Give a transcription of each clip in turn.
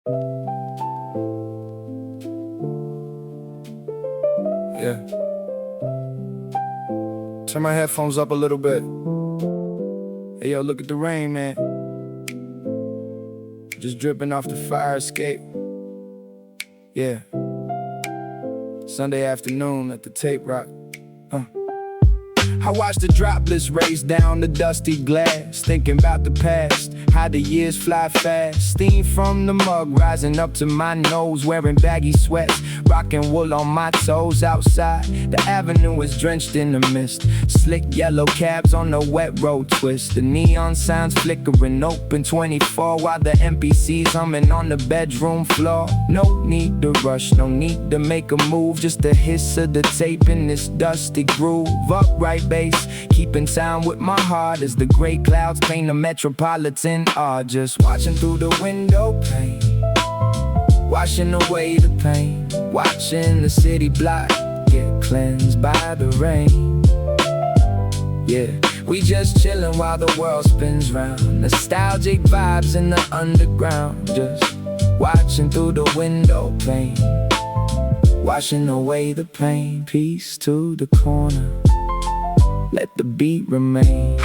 Yeah. Turn my headphones up a little bit. Hey yo, look at the rain, man. Just dripping off the fire escape. Yeah. Sunday afternoon at the Tape Rock. I watch the droplets race down the dusty glass, thinking about the past, how the years fly fast. Steam from the mug rising up to my nose, wearing baggy sweats, rocking wool on my toes. Outside, the avenue is drenched in the mist. Slick yellow cabs on the wet road twist. The neon signs flickering open 24, while the NPCs humming on the bedroom floor. No need to rush, no need to make a move, just the hiss of the tape in this dusty groove. Upright bass, keeping time with my heart as the gray clouds paint a metropolitan art. Just watching through the window pane, washing away the pain, watching the city block get cleansed by the rain. Yeah, we just chillin' while the world spins round. Nostalgic vibes in the underground. Just watching through the window pane, washing away the pain. Peace to the corner, let the beat remain.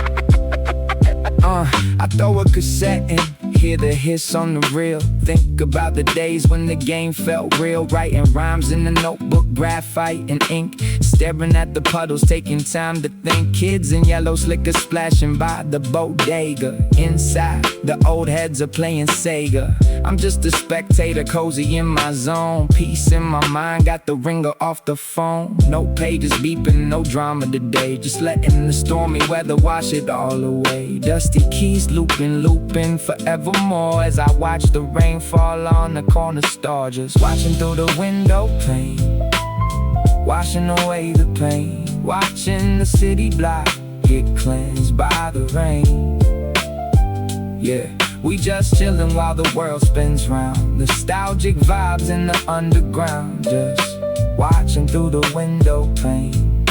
I throw a cassette in, hear the hiss on the reel. Think about the days when the game felt real. Writing rhymes in the notebook, graphite and ink. Staring at the puddles, taking time to think. Kids in yellow slicker splashing by the bodega. Inside, the old heads are playing Sega. I'm just a spectator, cozy in my zone. Peace in my mind, got the ringer off the phone. No pages beeping, no drama today. Just letting the stormy weather wash it all away. Dusty keys looping forevermore, as I watch the rain fall on the corner store. Just watching through the window pane, washing away the pain, watching the city block get cleansed by the rain. Yeah, we just chillin' while the world spins round. Nostalgic vibes in the underground. Just watching through the window pane,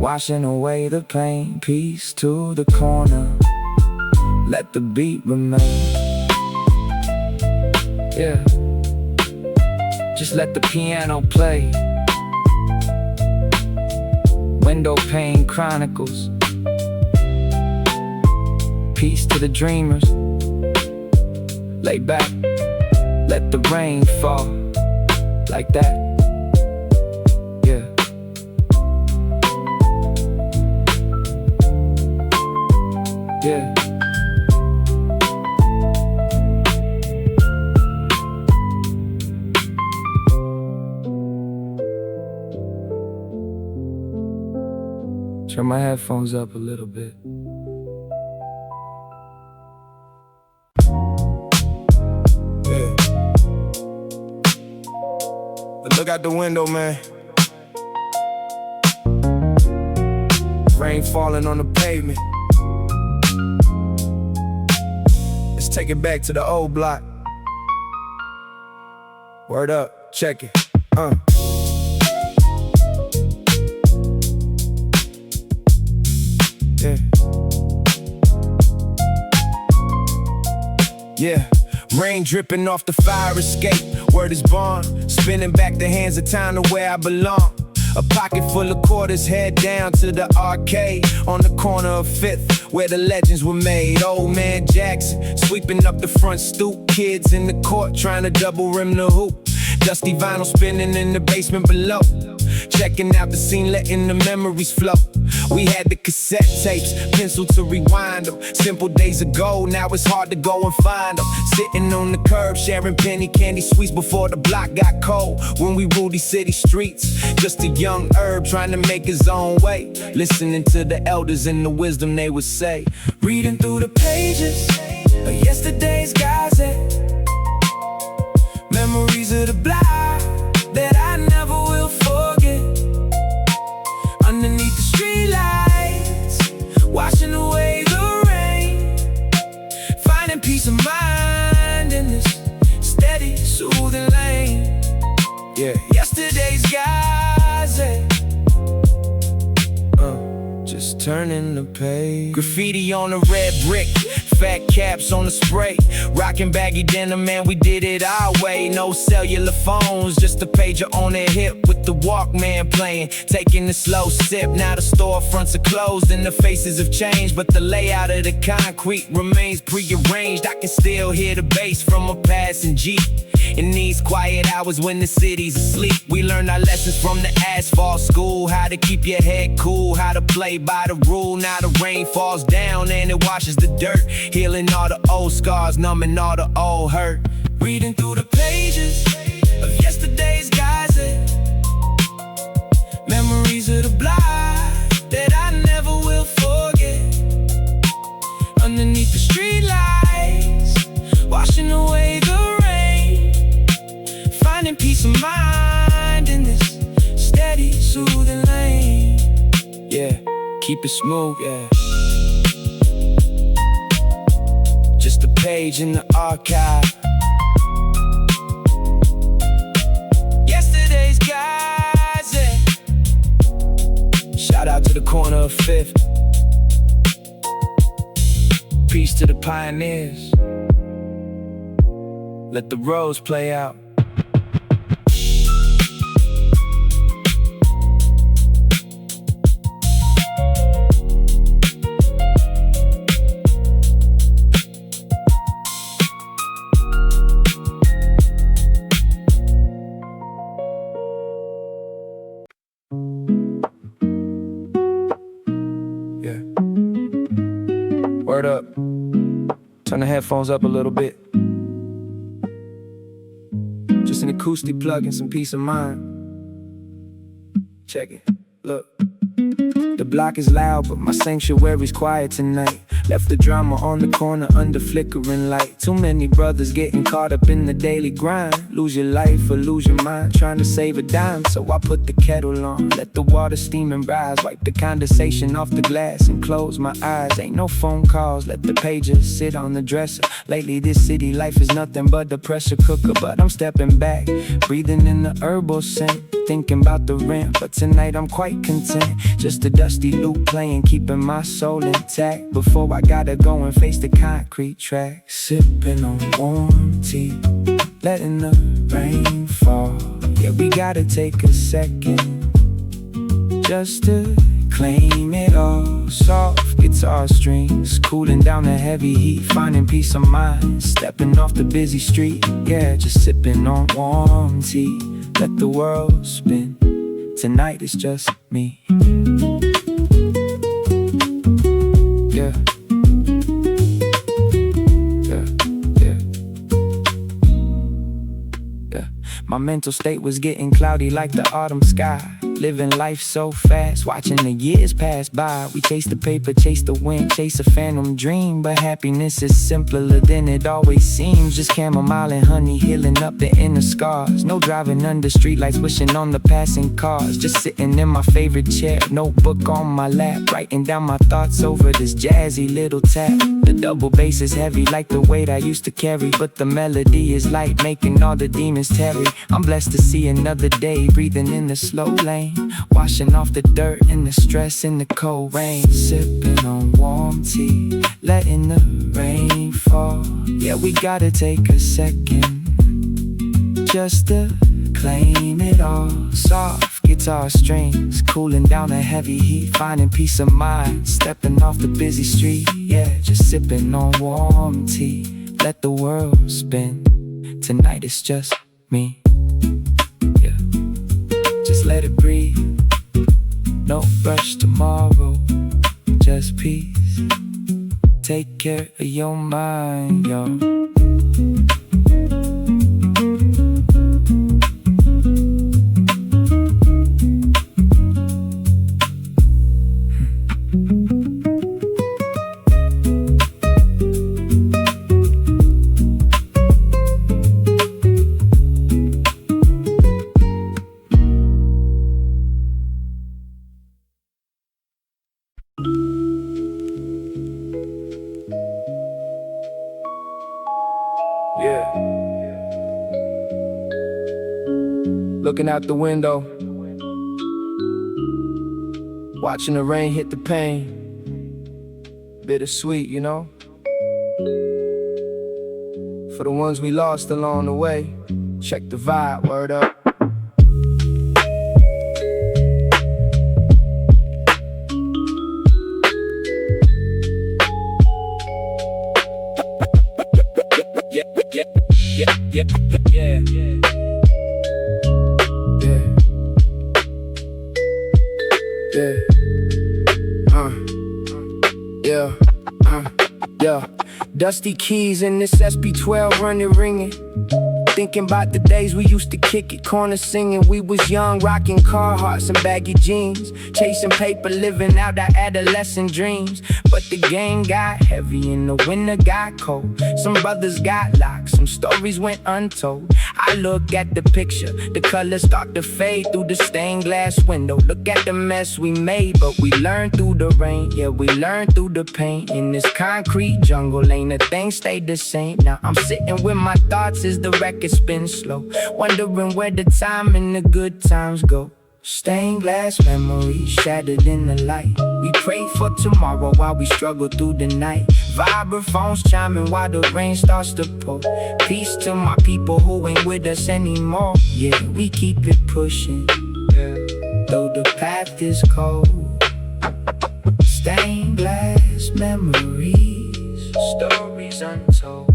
washing away the pain. Peace to the corner, let the beat remain. Yeah, just let the piano play. Window pane chronicles. Peace to the dreamers. Lay back, let the rain fall. Like that. Yeah. Yeah. Turn my headphones up a little bit. Yeah. But look out the window, man. Rain falling on the pavement. Let's take it back to the old block. Word up, check it. Yeah, rain dripping off the fire escape. Word is born, spinning back the hands of time to where I belong. A pocket full of quarters, head down to the arcade on the corner of 5th, where the legends were made. Old man Jackson sweeping up the front stoop. Kids in the court trying to double rim the hoop. Dusty vinyl spinning in the basement below. Checking out the scene, letting the memories flow. We had the cassette tapes, pencil to rewind them. Simple days ago, now it's hard to go and find them. Sitting on the curb, sharing penny candy sweets before the block got cold. When we ruled these city streets, just a young herb trying to make his own way. Listening to the elders and the wisdom they would say. Reading through the pages of yesterday's Gazette. Memories of the block that I never will forget. Underneath the streetlights, washing away the rain, finding peace of mind in this steady, soothing lane. Yeah, yesterday's Gazette. Just turning the page. Graffiti on a red brick, fat caps on the spray. Rockin' baggy denim, man, we did it our way. No cellular phones, just a pager on their hip with the Walkman playing. Taking a slow sip, now the storefronts are closed and the faces have changed, but the layout of the concrete remains prearranged. I can still hear the bass from a passing Jeep. In these quiet hours when the city's asleep, we learn our lessons from the asphalt school. How to keep your head cool, how to play by the rule. Now the rain falls down and it washes the dirt, healing all the old scars, numbing all the old hurt. Reading through the pages of yesterday's Gazette, memories of the block that I never will forget. Underneath the street lights, washing away the finding peace of mind in this steady, soothing lane. Yeah, keep it smooth, yeah. Just a page in the archive. Yesterday's Gazette. Shout out to the corner of 5th. Peace to the pioneers. Let the roads play out. Word up. Turn the headphones up a little bit. Just an acoustic plug and some peace of mind. Check it. Look. The block is loud, but my sanctuary's quiet tonight. Left the drama on the corner under flickering light. Too many brothers getting caught up in the daily grind. Lose your life or lose your mind, trying to save a dime. So I put the kettle on, let the water steam and rise. Wipe the condensation off the glass and close my eyes. Ain't no phone calls, let the pages sit on the dresser. Lately this city life is nothing but the pressure cooker. But I'm stepping back, breathing in the herbal scent, thinking about the rent. But tonight I'm quite content, just a dusty loop playing, keeping my soul intact. Before I gotta go and face the concrete track. Sipping on warm tea, letting the rain fall. Yeah, we gotta take a second just to claim it all. Soft guitar strings, cooling down the heavy heat, finding peace of mind, stepping off the busy street. Yeah, just sipping on warm tea, let the world spin. Tonight it's just me. Yeah. My mental state was getting cloudy like the autumn sky. Living life so fast, watching the years pass by. We chase the paper, chase the wind, chase a phantom dream. But happiness is simpler than it always seems. Just chamomile and honey healing up the inner scars. No driving under streetlights, wishing on the passing cars. Just sitting in my favorite chair, notebook on my lap, writing down my thoughts over this jazzy little tap. The double bass is heavy like the weight I used to carry, but the melody is light, making all the demons tarry. I'm blessed to see another day, breathing in the slow lane, washing off the dirt and the stress in the cold rain. Sipping on warm tea, letting the rain fall. Yeah, we gotta take a second just to claim it all. Soft guitar strings, cooling down the heavy heat, finding peace of mind, stepping off the busy street. Yeah, just sipping on warm tea, let the world spin. Tonight it's just me. Yeah, just let it breathe. No rush tomorrow, just peace. Take care of your mind, yo. Yeah. Looking out the window, watching the rain hit the pane. Bittersweet, you know? For the ones we lost along the way, check the vibe, word up. Yeah. Dusty keys in this SP12 running ringing. Thinking about the days we used to kick it, corner singing. We was young, rocking Carhartts and baggy jeans, chasing paper, living out our adolescent dreams. But the game got heavy and the winter got cold. Some brothers got locked, some stories went untold. I look at the picture, the colors start to fade through the stained glass window. Look at the mess we made, but we learned through the rain. Yeah, we learned through the pain. In this concrete jungle, ain't a thing stayed the same. Now I'm sitting with my thoughts as the record spin slow, wondering where the time and the good times go. Stained glass memories shattered in the light. We pray for tomorrow while we struggle through the night. Vibraphones chiming while the rain starts to pour. Peace to my people who ain't with us anymore. Yeah, we keep it pushing, though the path is cold. Stained glass memories, stories untold.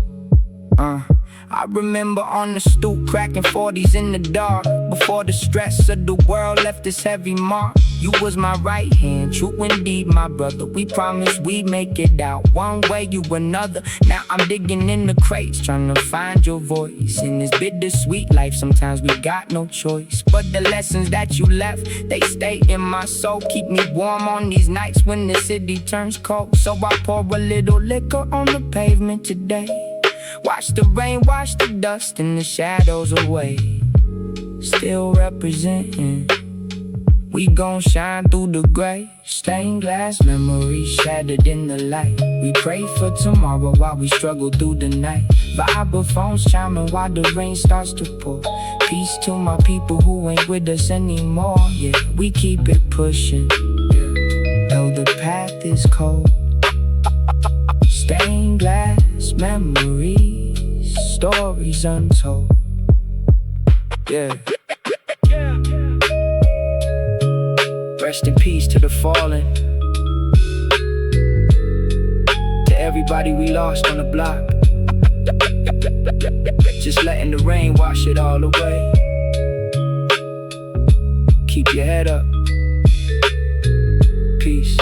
I remember on the stoop cracking 40s in the dark, before the stress of the world left this heavy mark. You was my right hand, true indeed my brother. We promised we'd make it out one way you another. Now I'm digging in the crates, trying to find your voice. In this bittersweet life, sometimes we got no choice. But the lessons that you left, they stay in my soul. Keep me warm on these nights when the city turns cold. So I pour a little liquor on the pavement today. Watch the rain, wash the dust and the shadows away. Still representing, we gon' shine through the gray. Stained glass memories shattered in the light. We pray for tomorrow while we struggle through the night. Vibraphones chiming while the rain starts to pour. Peace to my people who ain't with us anymore. Yeah, we keep it pushing, though the path is cold. Stained glass memories, stories untold. Yeah. Rest in peace to the fallen, to everybody we lost on the block. Just letting the rain wash it all away. Keep your head up. Peace.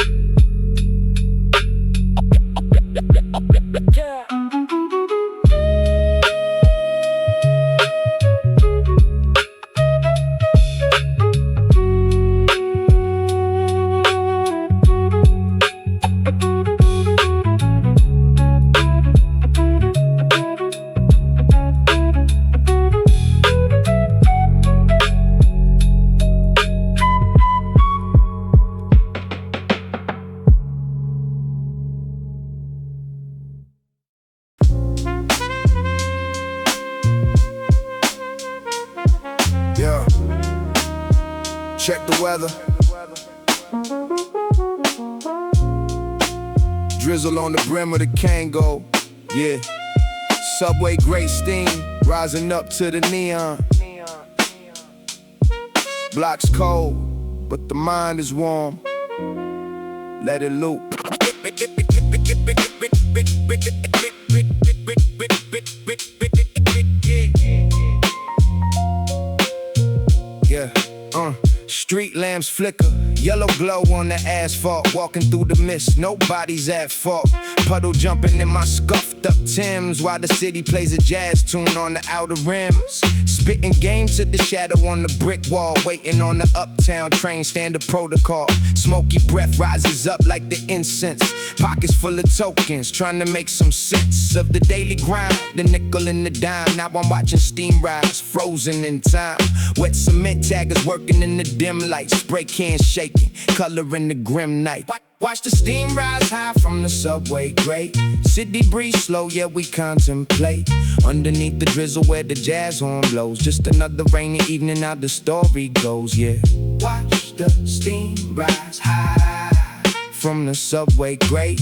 Yeah. Check the weather. Drizzle on the brim of the Kango. Yeah. Subway Grate steam rising up to the neon. Block's cold, but the mind is warm. Let it loop. Yeah, street lamps flicker, yellow glow on the asphalt. Walking through the mist, nobody's at fault. Puddle jumping in my scuffed up Timbs while the city plays a jazz tune on the outer rims. Spitting game to the shadow on the brick wall. Waiting on the uptown train, standard protocol. Smoky breath rises up like the incense. Pockets full of tokens, trying to make some sense of the daily grind. The nickel and the dime, now I'm watching steam rise, frozen in time. Wet cement taggers working in the dim light. Spray cans shaking, coloring the grim night. Watch the steam rise high from the subway grate. City breeze slow, yeah, we contemplate. Underneath the drizzle where the jazz horn blows. Just another rainy evening, how the story goes, yeah. Watch the steam rise high from the subway grate.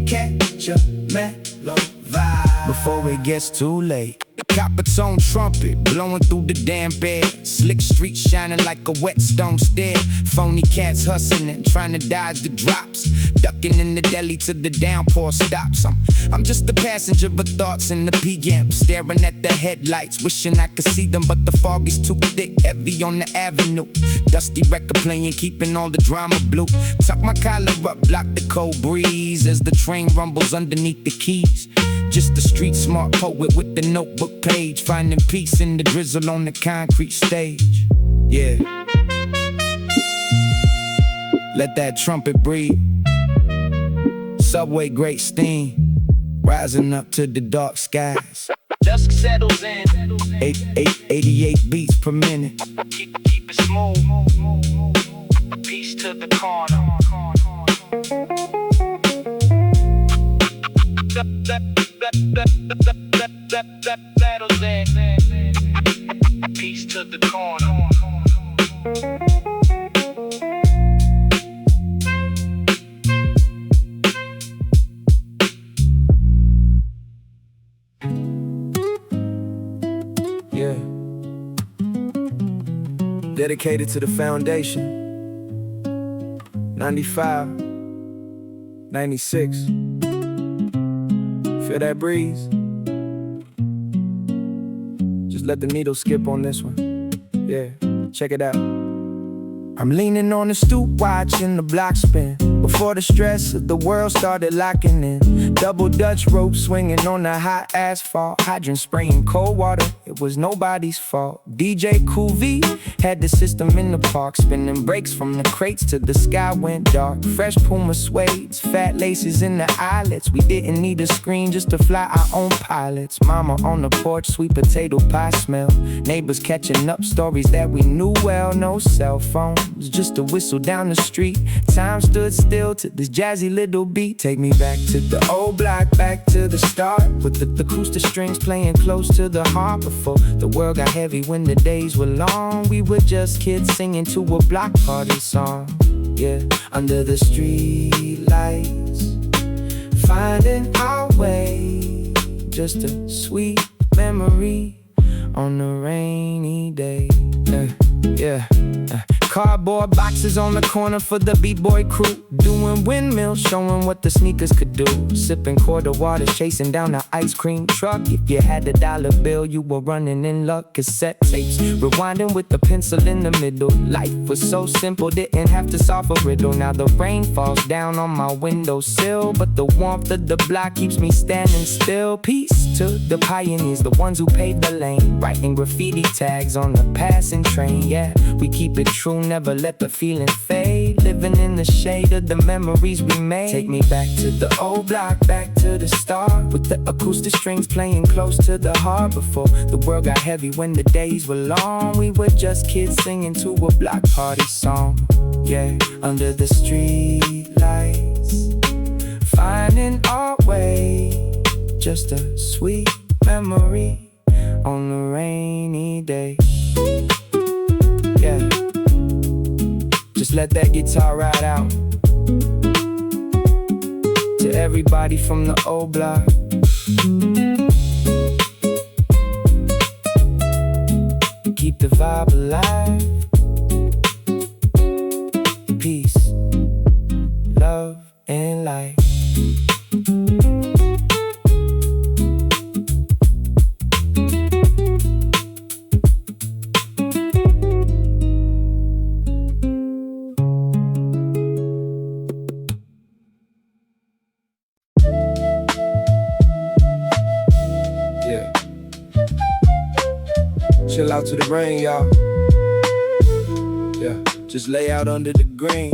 Catch a melody vibe before it gets too late. The copper tone trumpet blowing through the damn bed. Slick streets shining like a wet stone stair. Phony cats hustling, trying to dodge the drops. Ducking in the deli till the downpour stops. I'm just a passenger but thoughts in the PM. Staring at the headlights, wishing I could see them, but the fog is too thick, heavy on the avenue. Dusty record playing, keeping all the drama blue. Tuck my collar up, block the cold breeze as the train rumbles underneath the keys. Just a street smart poet with the notebook page, finding peace in the drizzle on the concrete stage. Yeah. Let that trumpet breathe. Subway great steam, rising up to the dark skies. Dusk settles in. 88 beats per minute. Keep it smooth. Peace to the corner. Settles in. Peace to the corner. Yeah. Dedicated to the foundation. 95, 96. Feel that breeze? Just let the needle skip on this one. Yeah, check it out. I'm leaning on the stoop, watching the block spin. Before the stress of the world started locking in. Double Dutch rope swinging on the hot asphalt. Hydrant spraying cold water, it was nobody's fault. DJ Cool V had the system in the park, spinning brakes from the crates till the sky went dark. Fresh Puma suedes, fat laces in the eyelets. We didn't need a screen just to fly our own pilots. Mama on the porch, sweet potato pie smell. Neighbors catching up, stories that we knew well. No cell phones, just a whistle down the street. Time stood still to this jazzy little beat. Take me back to the old block, back to the start, with the acoustic strings playing close to the heart. Before the world got heavy, when the days were long, we were just kids singing to a block party song. Yeah, under the street lights, finding our way. Just a sweet memory on a rainy day. Yeah. Cardboard boxes on the corner for the b-boy crew, doing windmills, showing what the sneakers could do. Sipping quarter waters, chasing down the ice cream truck. If you had a dollar bill, you were running in luck. Cassette tapes, rewinding with the pencil in the middle. Life was so simple, didn't have to solve a riddle. Now the rain falls down on my windowsill, but the warmth of the block keeps me standing still. Peace to the pioneers, the ones who paved the lane, writing graffiti tags on the passing train. Yeah, we keep it true, never let the feeling fade. Living in the shade of the memories we made. Take me back to the old block, back to the start, with the acoustic strings playing close to the heart. Before the world got heavy, when the days were long, we were just kids singing to a block party song. Yeah, under the street lights, finding our way. Just a sweet memory on a rainy day. Yeah, just let that guitar ride out. To everybody from the old block, keep the vibe alive. Peace, love, and light. Chill out to the rain, y'all. Yeah, just lay out under the green.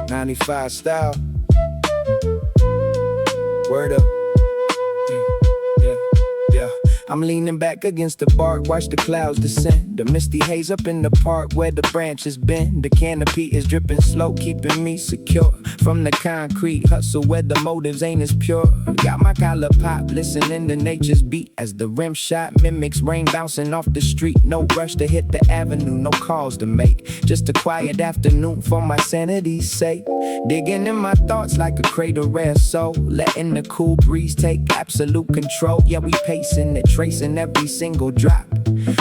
95 style. Word up. Yeah. I'm leaning back against the bark, watch the clouds descend. The misty haze up in the park where the branches bend. The canopy is dripping slow, keeping me secure from the concrete hustle where the motives ain't as pure. Got my collar pop, listening to nature's beat as the rim shot mimics rain bouncing off the street. No rush to hit the avenue, no calls to make. Just a quiet afternoon for my sanity's sake. Digging in my thoughts like a crate of rare soul, letting the cool breeze take absolute control. Yeah, we pacing it, tracing every single drop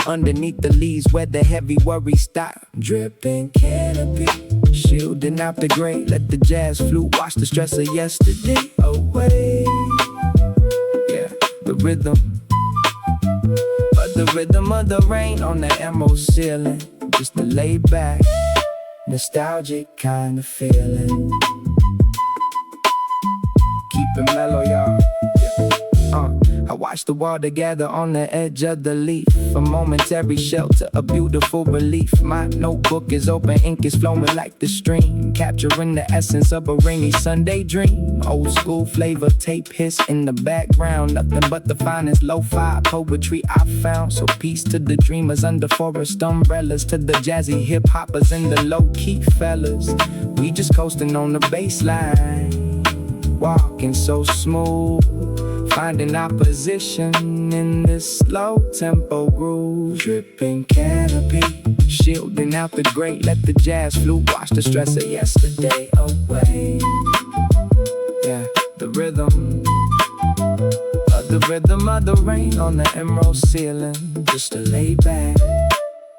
underneath the leaves where the heavy worries stop. Dripping canopy, shielding out the grate. Let the jazz flute wash the stress of yesterday away. Yeah, the rhythm, but the rhythm of the rain on the emerald ceiling. Just a laid back, nostalgic kind of feeling. Keep it mellow, y'all. I watch the water gather on the edge of the leaf. A momentary shelter, a beautiful relief. My notebook is open, ink is flowing like the stream, capturing the essence of a rainy Sunday dream. Old school flavor, tape hiss in the background. Nothing but the finest lo-fi poetry I found. So peace to the dreamers under forest umbrellas, to the jazzy hip-hoppers and the low-key fellas. We just coasting on the baseline, walking so smooth, finding opposition in this slow tempo groove. Dripping canopy, shielding out the grate. Let the jazz flute wash the stress of yesterday away. Yeah, the rhythm of the rain on the emerald ceiling. Just a laid back,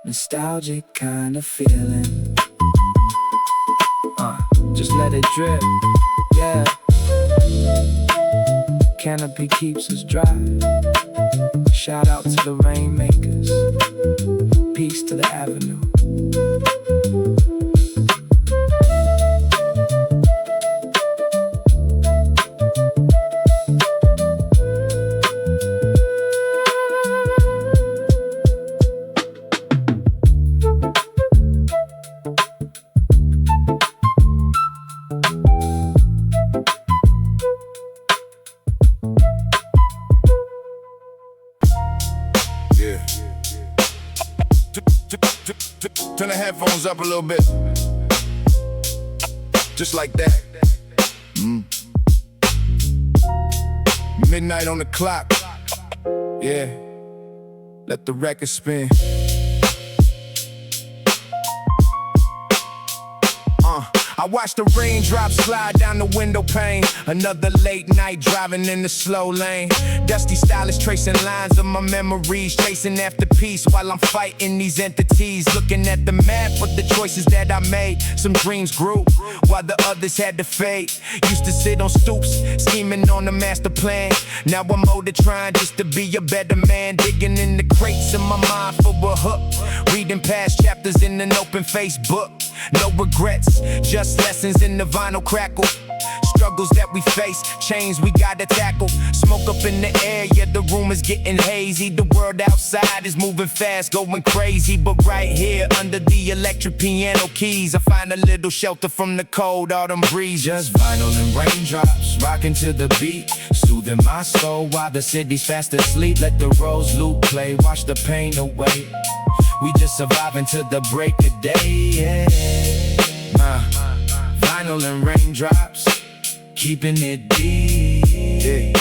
nostalgic kind of feeling. Just let it drip, yeah. Canopy keeps us dry. Shout out to the rainmakers. Peace to the avenue. Turn the headphones up a little bit. Just like that. Midnight on the clock. Yeah. Let the record spin. I watch the raindrops slide down the window pane. Another late night driving in the slow lane. Dusty stylus tracing lines of my memories, chasing after peace while I'm fighting these entities. Looking at the map of the choices that I made. Some dreams grew while the others had to fade. Used to sit on stoops, scheming on a master plan. Now I'm older, trying just to be a better man. Digging in the crates of my mind for a hook. Reading past chapters in an open Facebook. No regrets, just lessons in the vinyl crackle. Struggles that we face, chains we gotta tackle. Smoke up in the air, yeah, the room is getting hazy. The world outside is moving fast, going crazy. But right here, under the electric piano keys, I find a little shelter from the cold autumn breeze. Just vinyl and raindrops, rocking to the beat, soothing my soul while the city's fast asleep. Let the rose loop play, wash the pain away. We just surviving to the break of day, yeah. Vinyl and raindrops, keeping it deep, yeah.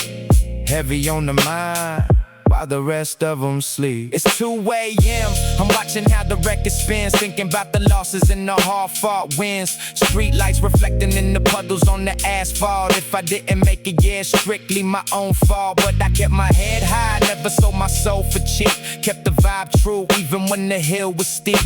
Heavy on the mind while the rest of them sleep. It's 2 a.m. I'm watching how the record spins, thinking about the losses and the hard-fought wins. Street lights reflecting in the puddles on the asphalt. If I didn't make it, yeah, strictly my own fault. But I kept my head high, never sold my soul for cheap. Kept the vibe true, even when the hill was steep.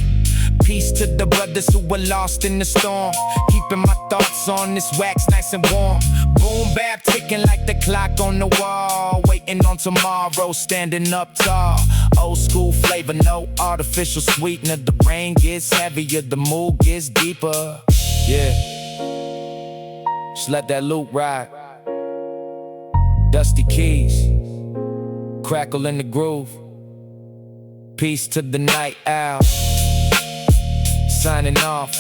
Peace to the brothers who were lost in the storm. Keeping my thoughts on this wax nice and warm. Boom bap ticking like the clock on the wall. Waiting on tomorrow, standing up tall. Old school flavor, no artificial sweetener. The rain gets heavier, the mood gets deeper. Yeah, just let that loop ride. Dusty keys, crackle in the groove. Peace to the night owl. Signing off.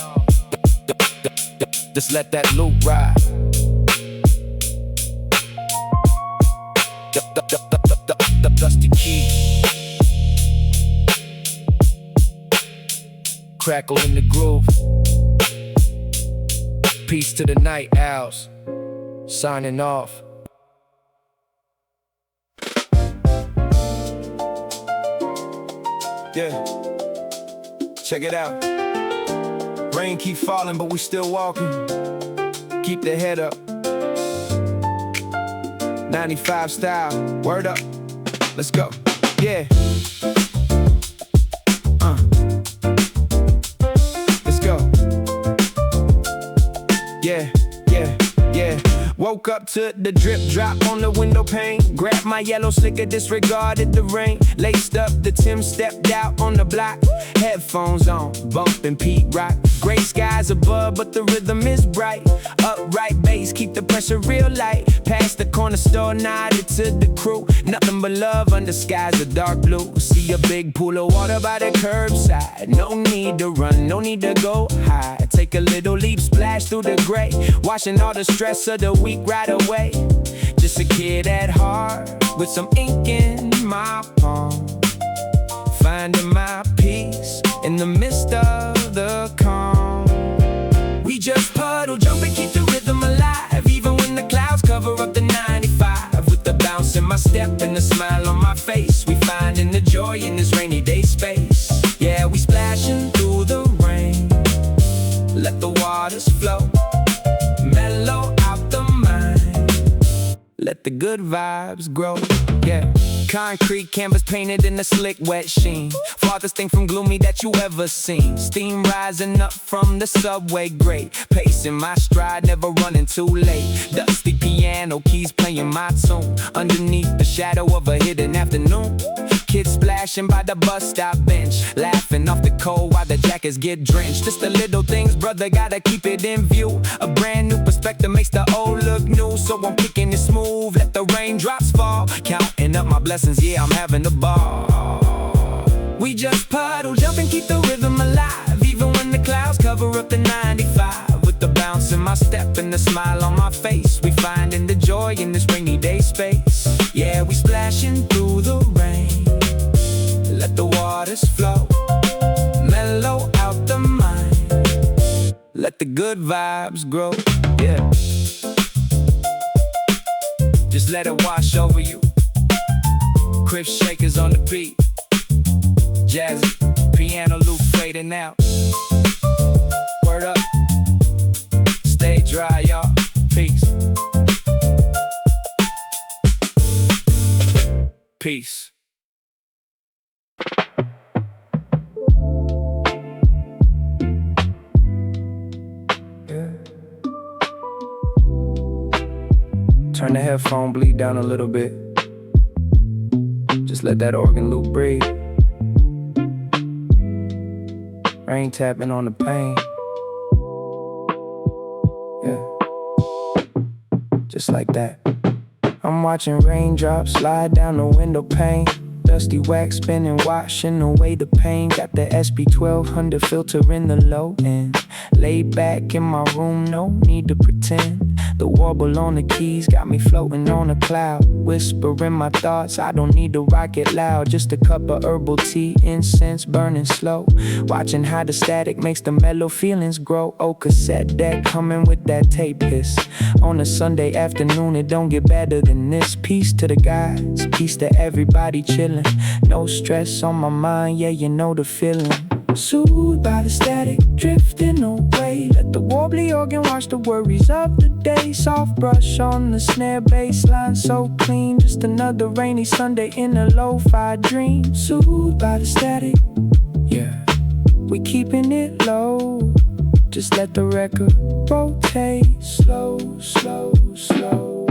Just let that loop ride. Dusty keys. crackle in the groove. Peace to the night owls, signing off. Yeah, check it out. Rain keep falling, but we still walking. Keep the head up. 95 style, word up. Let's go. Yeah. Let's go. Yeah. Woke up to the drip drop on the window pane. Grabbed my yellow slicker, disregarded the rain. Laced up the Tim, stepped out on the block. Headphones on, bumping Pete Rock. Gray skies above, but the rhythm is bright. Upright bass, keep the pressure real light. Past the corner store, nodded to the crew. Nothing but love under skies of dark blue. See a big pool of water by the curbside. No need to run, no need to go high. Take a little leap, splash through the gray. Washing all the stress of the week right away. Just a kid at heart, with some ink in my palm. Finding my peace in the midst of the calm. We just puddle jumping, keep the rhythm alive. Even when the clouds cover up the 95. With the bounce in my step and the smile on my face, we finding the joy in this rainy day space. Yeah, we splashing through the rain. Let the waters flow. Mellow out the mind. Let the good vibes grow. Yeah. Concrete canvas painted in a slick wet sheen. Farthest thing from gloomy that you ever seen. Steam rising up from the subway grate. Pacing my stride, never running too late. Dusty piano keys playing my tune. Underneath the shadow of a hidden afternoon. Kids splashing by the bus stop bench. Laughing off the cold while the jackets get drenched. Just the little things, brother, gotta keep it in view. A brand new perspective makes the old look new. So I'm kicking it smooth, let the raindrops fall. Counting up my blessings, yeah, I'm having a ball. We just puddle jumping, keep the rhythm alive. Even when the clouds cover up the 95. With the bounce in my step and the smile on my face, we finding the joy in this rainy day space. Yeah, we splashing through the rain. Let the waters flow. Mellow out the mind. Let the good vibes grow. Yeah. Just let it wash over you. Crib shakers on the beat. Jazzy, piano loop fading out. Word up. Stay dry, y'all. Peace. Peace. Turn the headphone bleed down a little bit. Just let that organ loop breathe. Rain tapping on the pane. Yeah. Just like that. I'm watching raindrops slide down the window pane. Dusty wax spinning, washing away the pain. Got the SP 1200 filter in the low end. Laid back in my room, no need to pretend. The warble on the keys got me floating on a cloud. Whispering my thoughts, I don't need to rock it loud. Just a cup of herbal tea, incense burning slow. Watching how the static makes the mellow feelings grow. Oh, cassette deck coming with that tape hiss. On a Sunday afternoon, it don't get better than this. Peace to the guys, peace to everybody chilling. No stress on my mind, yeah, you know the feeling. Soothed by the static, drifting away. Let the warbly organ wash the worries of the day. Soft brush on the snare, bassline so clean. Just another rainy Sunday in a lo-fi dream. Soothed by the static, yeah, we keeping it low. Just let the record rotate slow, slow, slow.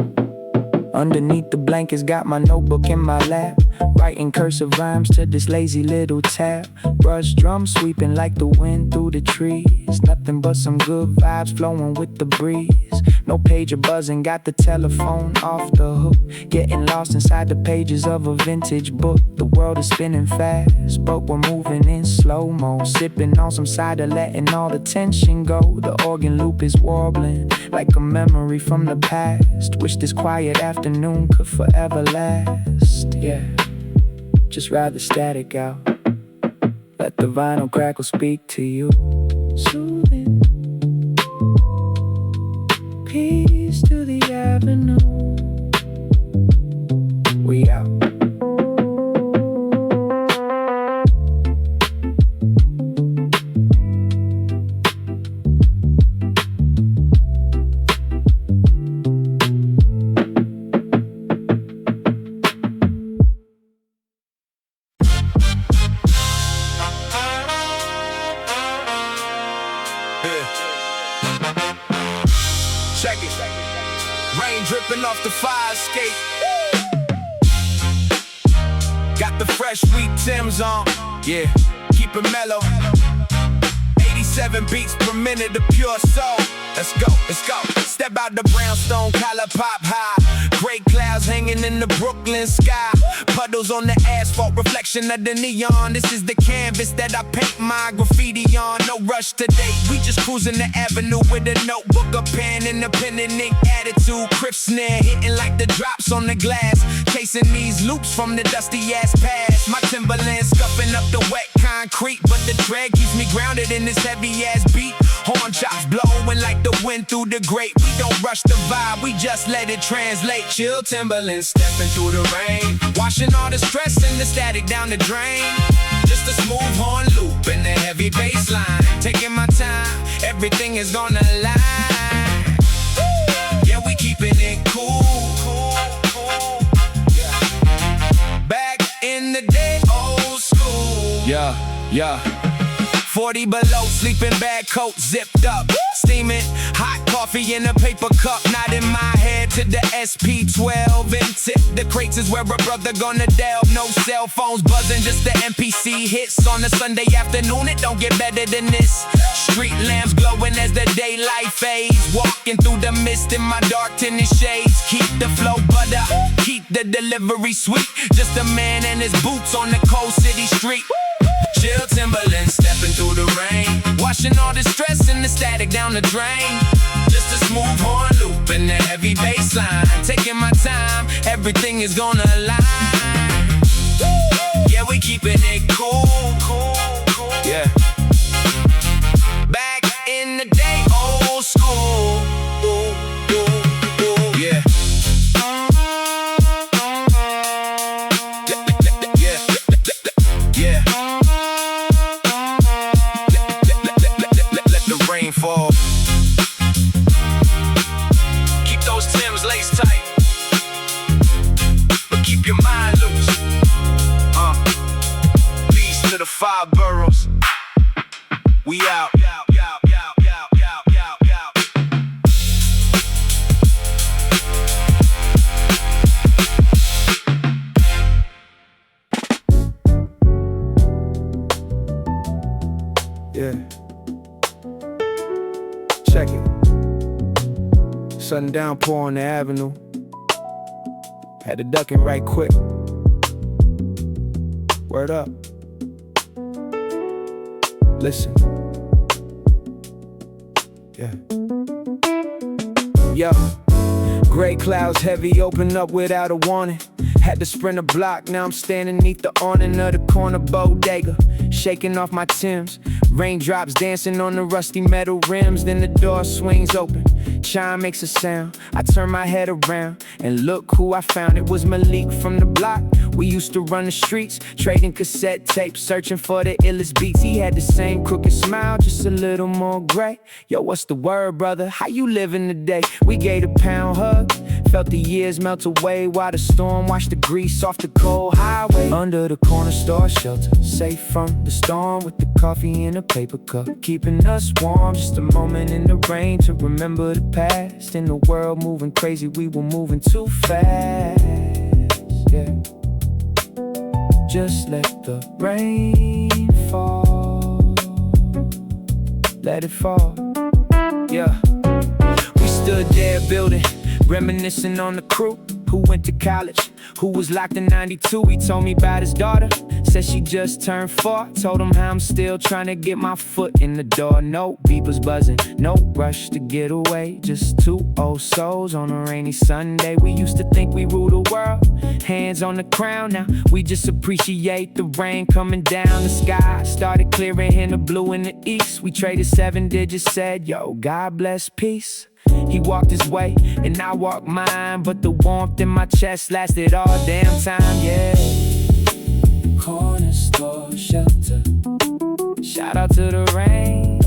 Underneath the blankets, got my notebook in my lap. Writing cursive rhymes to this lazy little tab. Brush drum sweeping like the wind through the trees. Nothing but some good vibes flowing with the breeze. No pager buzzing, got the telephone off the hook. Getting lost inside the pages of a vintage book. The world is spinning fast, but we're moving in slow-mo. Sipping on some cider, letting all the tension go. The organ loop is warbling like a memory from the past. Wish this quiet afternoon could forever last. Yeah, just ride the static out. Let the vinyl crackle speak to you. Soothing. Peace to the avenue. We out. Check it. Rain dripping off the fire escape. Got the fresh sweet Timbs on. Yeah, keep it mellow. 87 beats per minute of pure soul. Let's go, let's go. Step out the brownstone, collar pop high. Gray clouds hanging in the Brooklyn sky. Puddles on the asphalt, reflection of the neon. This is the canvas that I paint my graffiti on. No rush today, we just cruising the avenue with a notebook, a pen, and a pen and ink attitude. Crisp snare hitting like the drops on the glass. Chasing these loops from the dusty ass past. My Timberland scuffing up the wet concrete, but the tread keeps me grounded in this heavy ass beat. Horn chops blowing like the wind through the grate. We don't rush the vibe, we just let it translate. Chill Timberland stepping through the rain, washing all the stress and the static down the drain. Just a smooth horn loop and a heavy bass line. Taking my time, everything is gonna align. Yeah, we keeping it cool. Back in the day, old school. Yeah. 40 below, sleeping bag coat zipped up. Steaming, hot coffee in a paper cup. Nodding my head to the SP12 and tip. The crates is where a brother gonna delve. No cell phones buzzing, just the MPC hits. On a Sunday afternoon, it don't get better than this. Street lamps glowing as the daylight fades. Walking through the mist in my dark tinted shades. Keep the flow butter, keep the delivery sweet. Just a man and his boots on the cold city street. Chill Timberland stepping through the rain, washing all the stress and the static down the drain. Just a smooth horn loop and a heavy bass line. Taking my time, everything is gonna align. Yeah, we keeping it cool. Yeah. Back in the day, old school. Yeah. Fall. Keep those Timbs laced tight, but keep your mind loose. Peace to the 5 boroughs. We out. Yeah. Check it. Sudden downpour on the avenue. Had to duck it right quick. Word up. Listen. Yeah. Yo. Gray clouds heavy, open up without a warning. Had to sprint a block, now I'm standing neath the awning of the corner bodega. Shaking off my Timbs. Raindrops dancing on the rusty metal rims. Then the door swings open, chime makes a sound. I turn my head around and look who I found. It was Malik from the block. We used to run the streets, trading cassette tapes, searching for the illest beats. He had the same crooked smile, just a little more gray. Yo, what's the word, brother? How you living today? We gave a pound hug, felt the years melt away while the storm washed the grease off the cold highway. Under the corner store shelter, safe from the storm, with the coffee in a paper cup, keeping us warm. Just a moment in the rain to remember the past. In the world moving crazy, we were moving too fast. Yeah. Just let the rain fall. Let it fall. Yeah. We stood there building, reminiscing on the crew who went to college, who was locked in 92. He told me about his daughter, said she just turned 4. Told him how I'm still trying to get my foot in the door. No beepers buzzing, no rush to get away. Just two old souls on a rainy Sunday. We used to think we ruled the world, hands on the crown. Now we just appreciate the rain coming down the sky. Started clearing in the blue in the east. We traded 7 digits, said, yo, God bless, peace. He walked his way, and I walked mine. But the warmth in my chest lasted all damn time, yeah. Corner store shelter, shout out to the rain,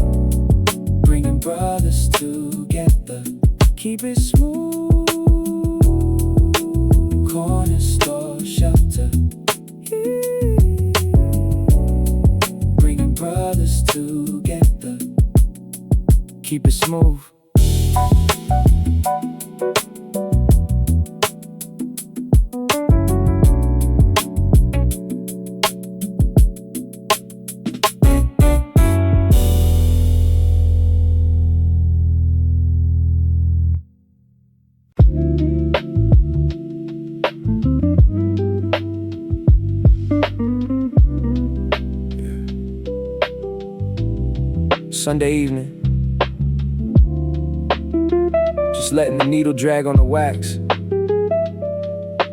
bringing brothers together, keep it smooth. Corner store shelter, bringing brothers together, keep it smooth. Sunday evening, just letting the needle drag on the wax.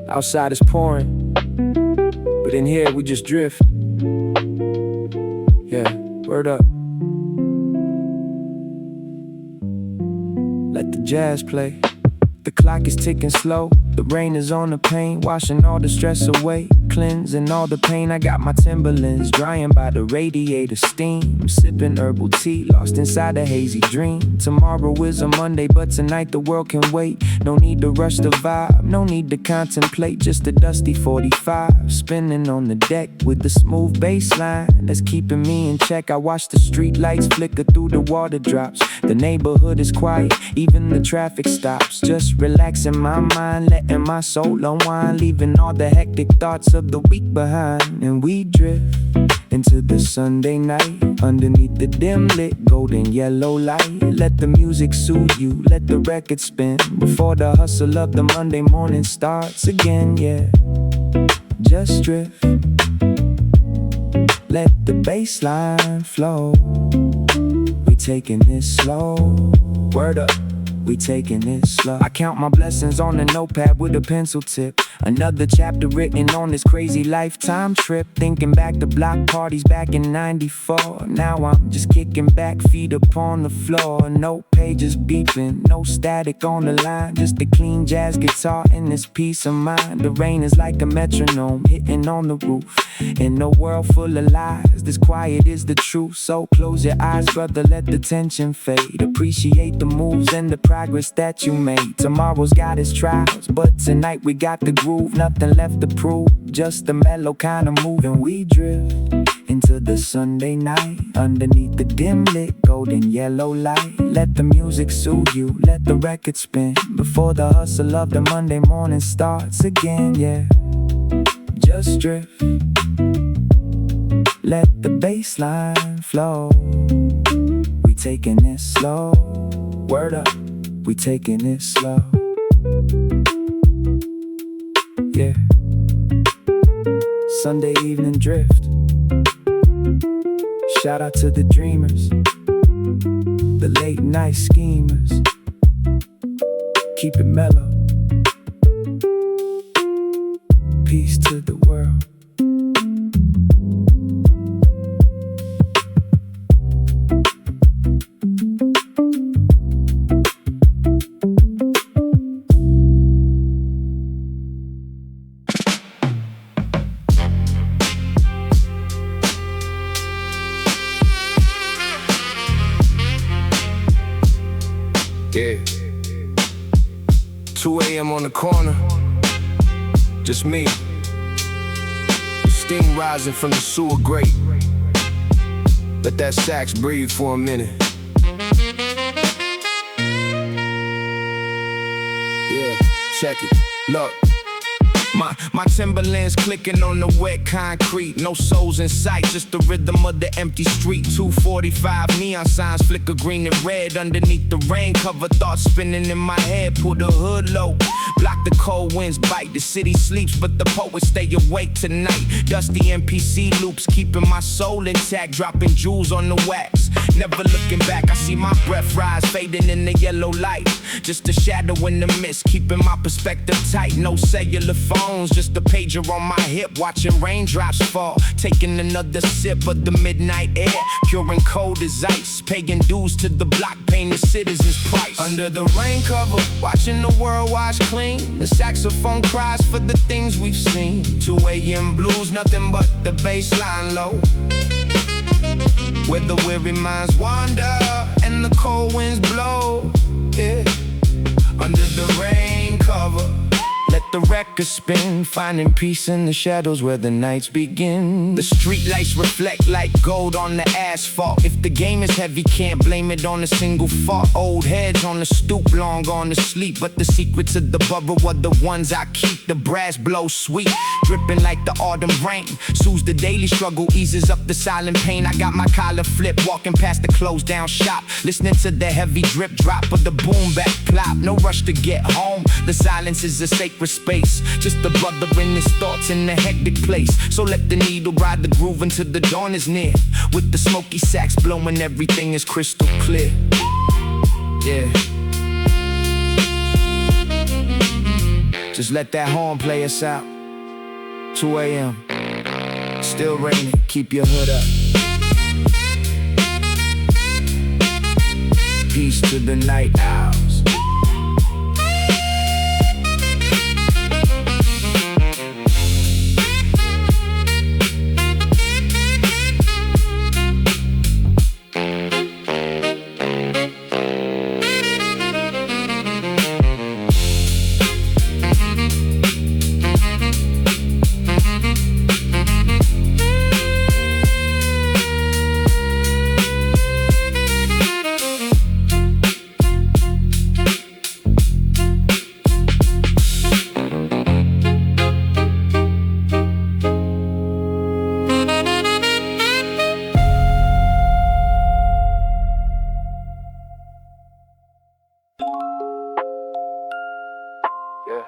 Outside is pouring, but in here we just drift. Yeah, word up. Let the jazz play. The clock is ticking slow, the rain is on the pane, washing all the stress away, cleansing all the pain. I got my Timberlands drying by the radiator steam, sipping herbal tea, lost inside a hazy dream. Tomorrow is a Monday, but tonight the world can wait. No need to rush the vibe, no need to contemplate, just a dusty 45, spinning on the deck with the smooth bass line that's keeping me in check. I watch the street lights flicker through the water drops. The neighborhood is quiet, even the traffic stops. Just relaxing my mind, letting my soul unwind, leaving all the hectic thoughts of the week behind. And we drift into the Sunday night, underneath the dim lit golden yellow light. Let the music soothe you, let the record spin, before the hustle of the Monday morning starts again, yeah. Just drift, let the bass line flow. We taking this slow, word up. We taking it slow. I count my blessings on a notepad with a pencil tip. Another chapter written on this crazy lifetime trip. Thinking back to block parties back in 94. Now I'm just kicking back, feet upon the floor. No pages beeping, no static on the line, just a clean jazz guitar and this peace of mind. The rain is like a metronome hitting on the roof. In a world full of lies, this quiet is the truth. So close your eyes, brother, let the tension fade. Appreciate the moves and the progress that you made. Tomorrow's got its trials, but tonight we got the groove. Nothing left to prove, just the mellow kind of move. And we drift into the Sunday night, underneath the dim lit golden yellow light. Let the music soothe you, let the record spin, before the hustle of the Monday morning starts again, yeah. Just drift, let the bass line flow. We taking it slow, word up. We taking it slow, yeah. Sunday evening drift. Shout out to the dreamers, the late night schemers. Keep it mellow. Peace to the world. Yeah. 2 a.m. on the corner, just me. Steam rising from the sewer grate. Let that sax breathe for a minute. Yeah, check it. Look, My Timberlands clicking on the wet concrete. No souls in sight, just the rhythm of the empty street. 245 neon signs flicker green and red underneath the rain cover. Thoughts spinning in my head. Pull the hood low, block the cold winds bite. The city sleeps, but the poets stay awake tonight. Dusty NPC loops keeping my soul intact. Dropping jewels on the wax. Never looking back, I see my breath rise, fading in the yellow light. Just a shadow in the mist, keeping my perspective tight. No cellular phones, just a pager on my hip. Watching raindrops fall, taking another sip of the midnight air. Pure and cold as ice, paying dues to the block, paying the citizens' price. Under the rain cover, watching the world wash clean. The saxophone cries for the things we've seen. 2 a.m. blues, nothing but the bass line low. Where the weary minds wander and the cold winds blow, yeah. Under the rain cover, let the record spin, finding peace in the shadows where the nights begin. The street lights reflect like gold on the asphalt. If the game is heavy, can't blame it on a single fault. Old heads on the stoop, long gone to sleep, but the secrets of the borough are the ones I keep. The brass blows sweet, dripping like the autumn rain. Soothes the daily struggle, eases up the silent pain. I got my collar flipped, walking past the closed down shop, listening to the heavy drip drop of the boom back plop. No rush to get home, the silence is a sacred space. Just a brother in his thoughts in a hectic place. So let the needle ride the groove until the dawn is near. With the smoky sax blowing, everything is crystal clear. Yeah. Just let that horn play us out. 2 a.m. Still raining, keep your hood up. Peace to the night owls. Yeah.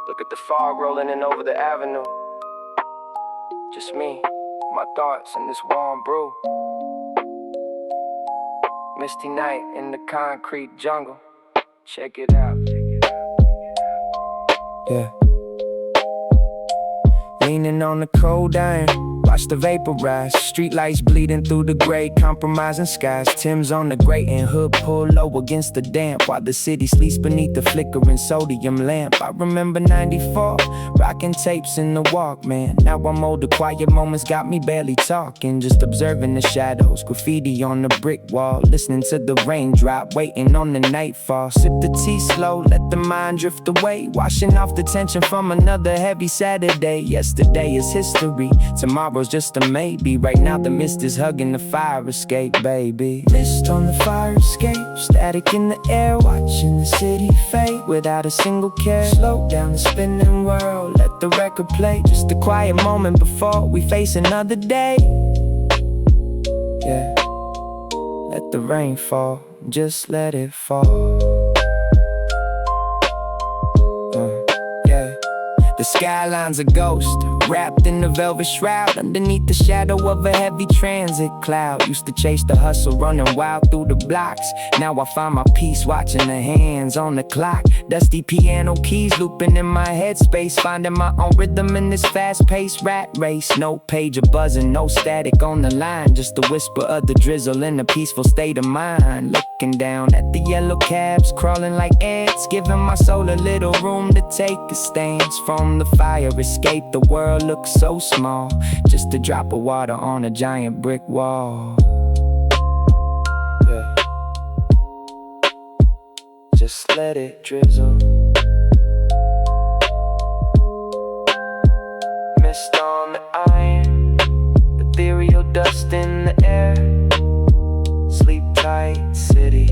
Look at the fog rolling in over the avenue. Just me, my thoughts, and this warm brew. Misty night in the concrete jungle. Check it out. Yeah. Leaning on the cold iron, watch the vapor rise. Streetlights bleeding through the gray, compromising skies. Tim's on the grate and hood pull low against the damp, while the city sleeps beneath the flickering sodium lamp. I remember 94, rocking tapes in the Walkman. Now I'm older, quiet moments got me barely talking. Just observing the shadows, graffiti on the brick wall. Listening to the raindrop, waiting on the nightfall. Sip the tea slow, let the mind drift away. Washing off the tension from another heavy Saturday. Yesterday is history, tomorrow's just a maybe. Right now the mist is hugging the fire escape, baby. Mist on the fire escape, static in the air, watching the city fade without a single care. Slow down the spinning world, let the record play. Just a quiet moment before we face another day. Yeah, let the rain fall, just let it fall. Yeah, the skyline's a ghost, wrapped in a velvet shroud, underneath the shadow of a heavy transit cloud. Used to chase the hustle, running wild through the blocks. Now I find my peace watching the hands on the clock. Dusty piano keys looping in my headspace, finding my own rhythm in this fast-paced rat race. No pager buzzing, no static on the line, just the whisper of the drizzle in a peaceful state of mind. Looking down at the yellow cabs, crawling like ants, giving my soul a little room to take a stance. From the fire escape, the world looks so small, just a drop of water on a giant brick wall. Yeah. Just let it drizzle. Mist on the iron, ethereal dust in the air. Sleep tight, city.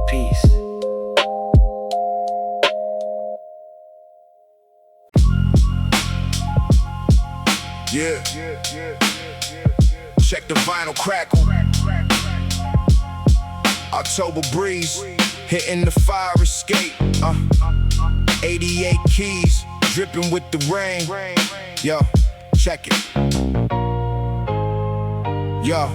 Peace. Yeah. Check the vinyl crackle. October breeze, hitting the fire escape. 88 keys, dripping with the rain. Yo, check it. Yo.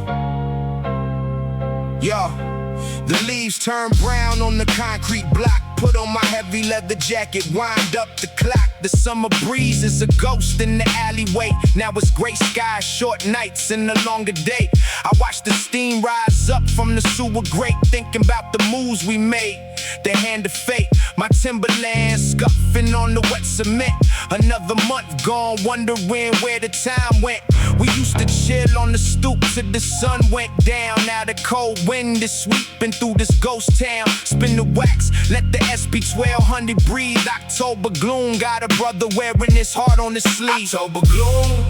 The leaves turn brown on the concrete block. Put on my heavy leather jacket, wind up the clock. The summer breeze is a ghost in the alleyway. Now it's gray skies, short nights, and a longer day. I watch the steam rise up from the sewer grate, thinking about the moves we made. The hand of fate, my Timberland scuffing on the wet cement. Another month gone, wondering where the time went. We used to chill on the stoop till the sun went down. Now the cold wind is sweeping through this ghost town. Spin the wax, let the SB 1200 breathe. October gloom, got a brother wearing his heart on his sleeve. October gloom,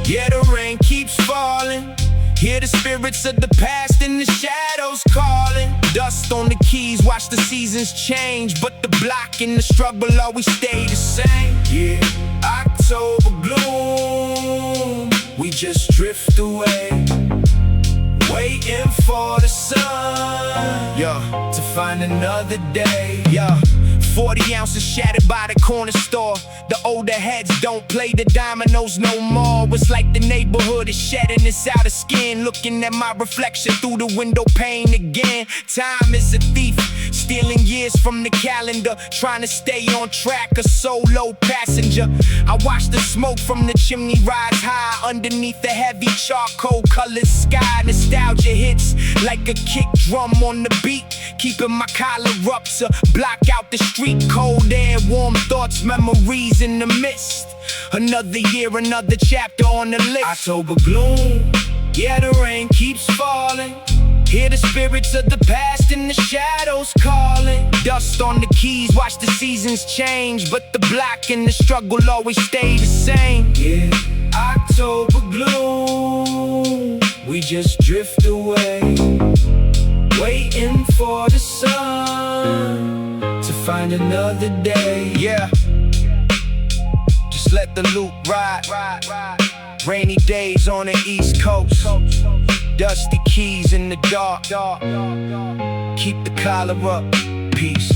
yeah, the rain keeps falling. Hear the spirits of the past in the shadows calling. Dust on the keys, watch the seasons change, but the block and the struggle always stay the same. Yeah, October gloom, we just drift away, waiting for the sun, yeah, to find another day, yeah. 40 ounces shattered by the corner store. The older heads don't play the dominoes no more. It's like the neighborhood is shedding its outer skin, looking at my reflection through the window pane again. Time is a thief, stealing years from the calendar, trying to stay on track, a solo passenger. I watch the smoke from the chimney rise high underneath the heavy charcoal colored sky. Nostalgia hits like a kick drum on the beat, keeping my collar up to block out the street. Cold air, warm thoughts, memories in the mist. Another year, another chapter on the list. October gloom, yeah, the rain keeps falling. Hear the spirits of the past in the shadows calling. Dust on the keys, watch the seasons change, but the block and the struggle always stay the same. Yeah, October gloom, we just drift away, waiting for the sun to find another day. Yeah, just let the loop ride. Rainy days on the East Coast, dusty keys in the dark. Keep the collar up, peace.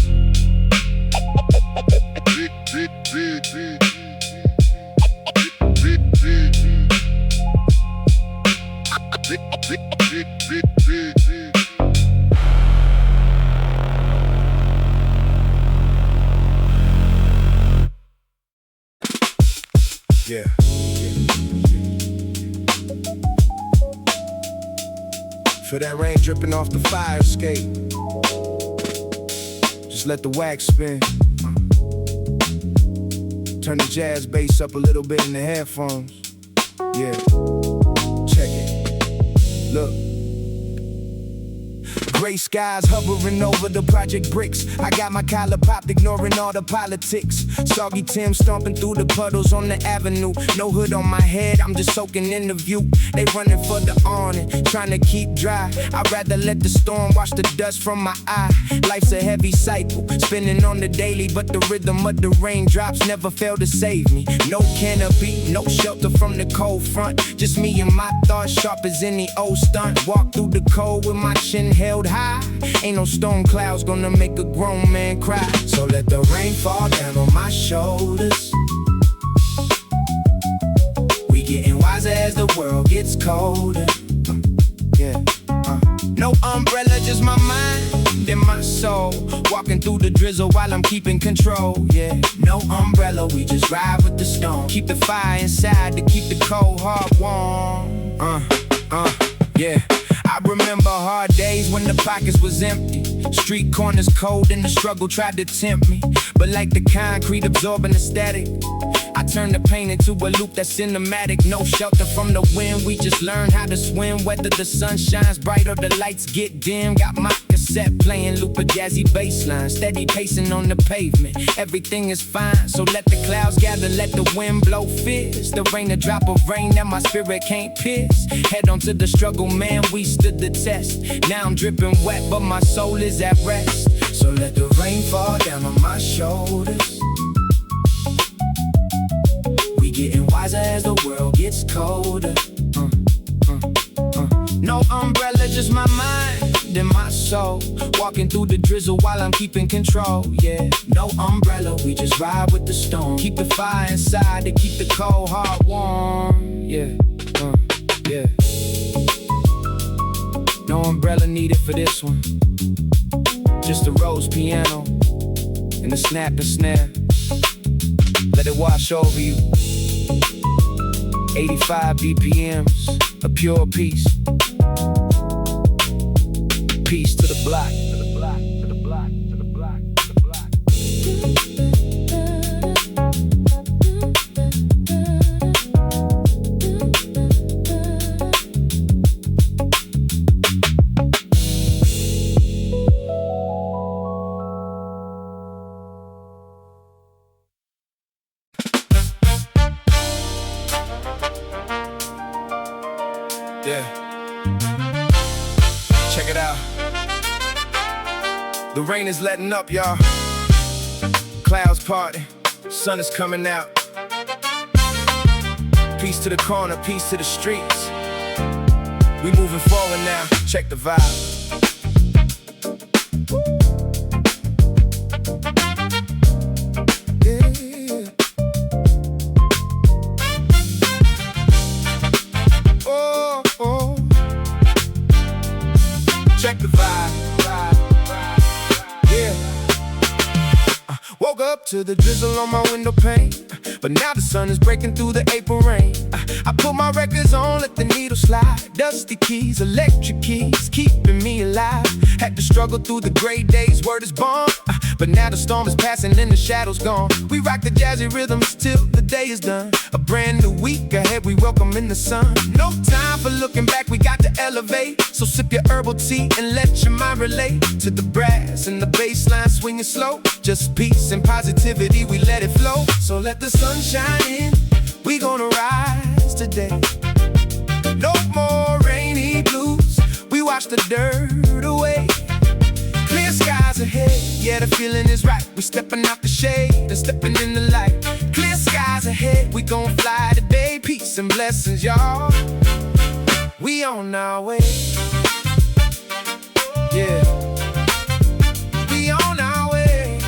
Yeah. Feel that rain dripping off the fire escape. Just let the wax spin. Turn the jazz bass up a little bit in the headphones. Yeah. Check it. Look. Gray skies hovering over the project bricks. I got my collar popped, ignoring all the politics. Soggy Tim stomping through the puddles on the avenue. No hood on my head, I'm just soaking in the view. They running for the awning, trying to keep dry. I'd rather let the storm wash the dust from my eye. Life's a heavy cycle, spinning on the daily, but the rhythm of the raindrops never fail to save me. No canopy, no shelter from the cold front. Just me and my thoughts, sharp as any old stunt. Walk through the cold with my chin held high. Ain't no storm clouds gonna make a grown man cry. So let the rain fall down on my shoulders. We getting wiser as the world gets colder. No umbrella, just my mind and my soul. Walking through the drizzle while I'm keeping control. Yeah, no umbrella, we just ride with the storm. Keep the fire inside to keep the cold heart warm. Yeah. I remember hard days when the pockets was empty. Street corners cold and the struggle tried to tempt me. But like the concrete absorbing the static, I turned the pain into a loop that's cinematic. No shelter from the wind, we just learn how to swim. Whether the sun shines bright or the lights get dim. Got my cassette playing, loop a jazzy bassline. Steady pacing on the pavement, everything is fine. So let the clouds gather, let the wind blow fierce. The rain, a drop of rain that my spirit can't pierce. Head on to the struggle, man, we stood the test. Now I'm dripping wet, but my soul is at rest. So let the rain fall down on my shoulders. We getting wild wiser as the world gets colder. No umbrella, just my mind and my soul. Walking through the drizzle while I'm keeping control, yeah. No umbrella, we just ride with the storm. Keep the fire inside to keep the cold heart warm, yeah, yeah. No umbrella needed for this one. Just a rose piano and the snap, the snare. Let it wash over you. 85 BPMs, a pure peace. Peace to the block, to the block, to the block, to the block, to the block. Yeah. Check it out. The rain is letting up, y'all. Clouds parting, sun is coming out. Peace to the corner, peace to the streets. We moving forward now, check the vibe. Check the vibe. Yeah. Woke up to the drizzle on my window pane, but now the sun is breaking through the April rain. I put my records on, let the needle slide. Dusty keys, electric keys, keeping me alive. Had to struggle through the gray days, word is born. But now the storm is passing and the shadows gone. We rock the jazzy rhythms till the day is done. A brand new week ahead, we welcome in the sun. No time for looking back, we got to elevate. So sip your herbal tea and let your mind relate to the brass and the bass line swinging slow. Just peace and positivity, we let it flow. So let the sun shine in, we gonna rise today. No more rainy blues, we wash the dirt away. Clear skies ahead, yeah, the feeling is right. We stepping out the shade and stepping in the light. Clear skies ahead, we gon' fly today. Peace and blessings, y'all. We on our way. Yeah. We on our way.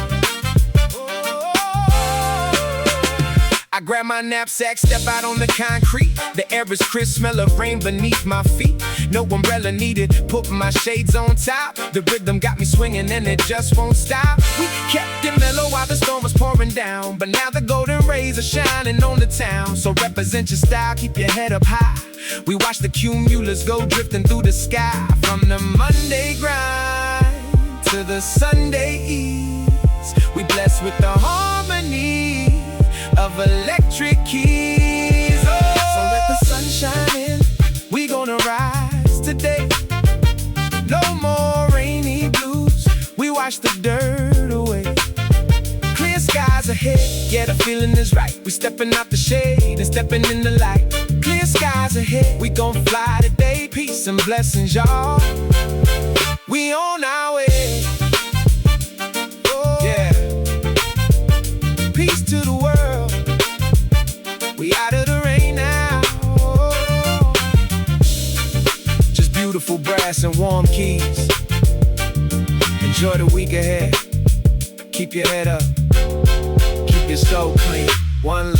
I grab my knapsack, step out on the concrete. The air is crisp, smell of rain beneath my feet. No umbrella needed, put my shades on top. The rhythm got me swinging and it just won't stop. We kept it mellow while the storm was pouring down, but now the golden rays are shining on the town. So represent your style, keep your head up high. We watch the cumulus go drifting through the sky. From the Monday grind to the Sunday ease, we blessed with the harmony of electric keys. Oh. So let the sun shine in, we gonna rise today. No more rainy blues, we wash the dirt away. Clear skies ahead, yeah, the feeling is right. We stepping out the shade and stepping in the light. Clear skies ahead, we gon' fly today. Peace and blessings, y'all. We on our way. Oh, yeah. Peace to the world. We out of the rain now. Oh. Just beautiful brass and warm keys. Enjoy the week ahead. Keep your head up. Keep your soul clean. One